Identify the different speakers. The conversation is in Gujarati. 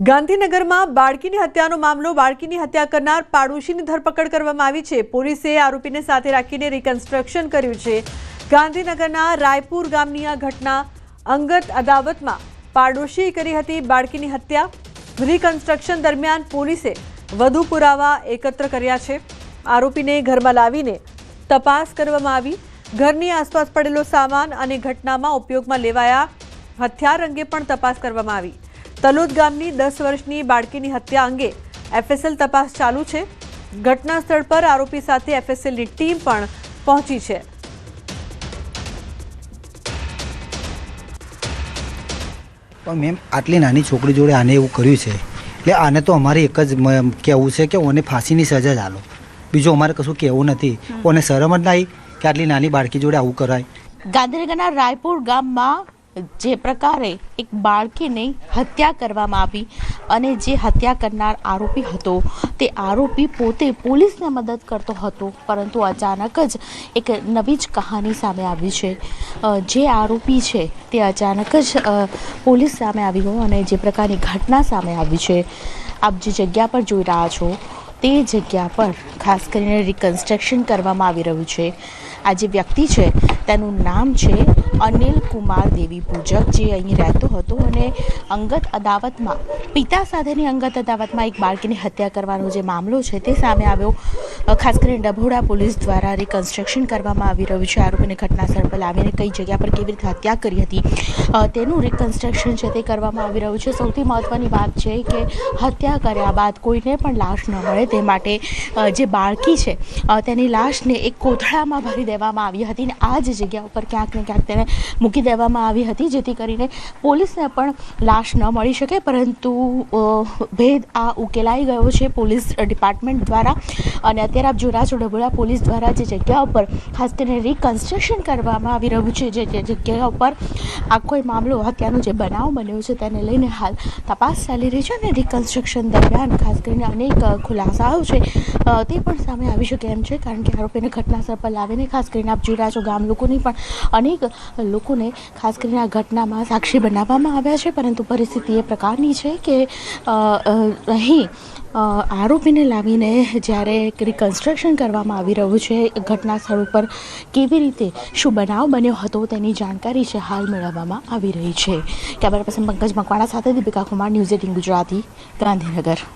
Speaker 1: ગાંધીનગરમાં બાળકીની હત્યાનો મામલો બાળકીની હત્યા કરનાર પાડોશીની ધરપકડ કરવામાં આવી છે। પોલીસે આરોપીને સાથે રાખીને રિકન્સ્ટ્રક્શન કર્યું છે। ગાંધીનગરના રાયપુર ગામની આ ઘટના અંગત અદાવતમાં પાડોશીએ કરી હતી બાળકીની હત્યા। રિકન્સ્ટ્રક્શન દરમિયાન પોલીસે વધુ પુરાવા એકત્ર કર્યા છે। આરોપીને ઘરમાં લાવીને તપાસ કરવામાં આવી। ઘરની આસપાસ પડેલો સામાન અને ઘટનામાં ઉપયોગમાં લેવાયા હથિયાર અંગે પણ તપાસ કરવામાં આવી। તલોદ ગામની 10 વર્ષની બાળકીની હત્યા અંગે એફએસએલ તપાસ ચાલુ છે। ઘટના સ્થળ પર આરોપી સાથે એફએસએલની ટીમ પણ પહોંચી છે।
Speaker 2: પણ મેમ આટલી નાની છોકરી જોડે આને એવું કર્યું છે એટલે આને તો અમારે એક જ કહેવું છે કે ઓને ફાંસીની સજા જ આલો। બીજું અમારે કશું કહેવું નથી। ઓને શરમ જ ના આવી કે આટલી નાની બાળકી જોડે આવું કરાય।
Speaker 3: ગાંધીનગરના રાયપુર ગામમાં જે પ્રકારે એક બાળકીની હત્યા કરવામાં આવી અને જે હત્યા કરનાર આરોપી હતો તે આરોપી પોતે પોલીસને મદદ કરતો હતો, પરંતુ અચાનક જ એક નવી જ કહાની સામે આવી છે। જે આરોપી છે તે અચાનક જ પોલીસ સામે આવી ગયો અને જે પ્રકારની ઘટના સામે આવી છે, આપ જે જગ્યા પર જોઈ રહ્યા છો તે જગ્યા પર ખાસ કરીને રિકન્સ્ટ્રક્શન કરવામાં આવી રહ્યું છે। આ જે વ્યક્તિ છે તેનું નામ છે અનિલ કુમાર દેવી પૂજક, જે અહીં રહેતો હતો અને અંગત અદાવતમાં પિતા સાથેની અંગત અદાવતમાં એક બાળકીની હત્યા કરવાનો જે મામલો છે તે સામે આવ્યો। ખાસ કરીને ડભોડા પોલીસ દ્વારા રિકન્સ્ટ્રક્શન કરવામાં આવી રહ્યું છે। આરોપીને ઘટના સ્થળ પર લાવીને કઈ જગ્યા પર કેવી રીતે હત્યા કરી હતી તેનું રિકન્સ્ટ્રક્શન છે તે કરવામાં આવી રહ્યું છે। સૌથી મહત્વની વાત છે કે હત્યા કર્યા બાદ કોઈને પણ લાશ ન મળે તે માટે જે બાળકી છે તેની લાશને એક કોથળામાં ભરી દેવામાં આવી હતી અને આ જ જગ્યા ઉપર ક્યાંક ને ક્યાંક તેને મૂકી દેવામાં આવી હતી, જેથી કરીને પોલીસને પણ લાશ ન મળી શકે। પરંતુ ભેદ આ ઉકેલાઈ ગયો છે પોલીસ ડિપાર્ટમેન્ટ દ્વારા અને અત્યારે આપ જોઈ રહ્યા છો ડભોડા પોલીસ દ્વારા જે જગ્યા ઉપર ખાસ કરીને રિકન્સ્ટ્રક્શન કરવામાં આવી રહ્યું છે, જે જગ્યા ઉપર આખો મામલો હત્યાનો જે બનાવ બન્યો છે તેને લઈને હાલ તપાસ ચાલી રહી છે અને રિકન્સ્ટ્રક્શન દરમિયાન ખાસ કરીને અનેક ખુલાસાઓ છે તે પણ સામે આવી શકે એમ છે, કારણ કે આરોપીને ઘટના સ્થળ પર લાવીને ખાસ કરીને આપ જોઈ રહ્યા છો ગામ લોકોની પણ અનેક લોકોને ખાસ કરીને આ ઘટનામાં સાક્ષી બનાવવામાં આવ્યા છે। પરંતુ પરિસ્થિતિ એ પ્રકારની છે કે અહીં આરોપીને લાવીને જ્યારે રિકન્સ્ટ્રક્શન કરવામાં આવી રહ્યું છે ઘટના સ્થળ ઉપર કેવી રીતે શું બનાવ બન્યો હતો તેની જાણકારી છે હાલ મેળવવામાં આવી રહી છે। કેમેરા પર્સન પંકજ મકવાણા સાથે દીપિકા કુમાર, ન્યૂઝ 18 ગુજરાતી, ગાંધીનગર।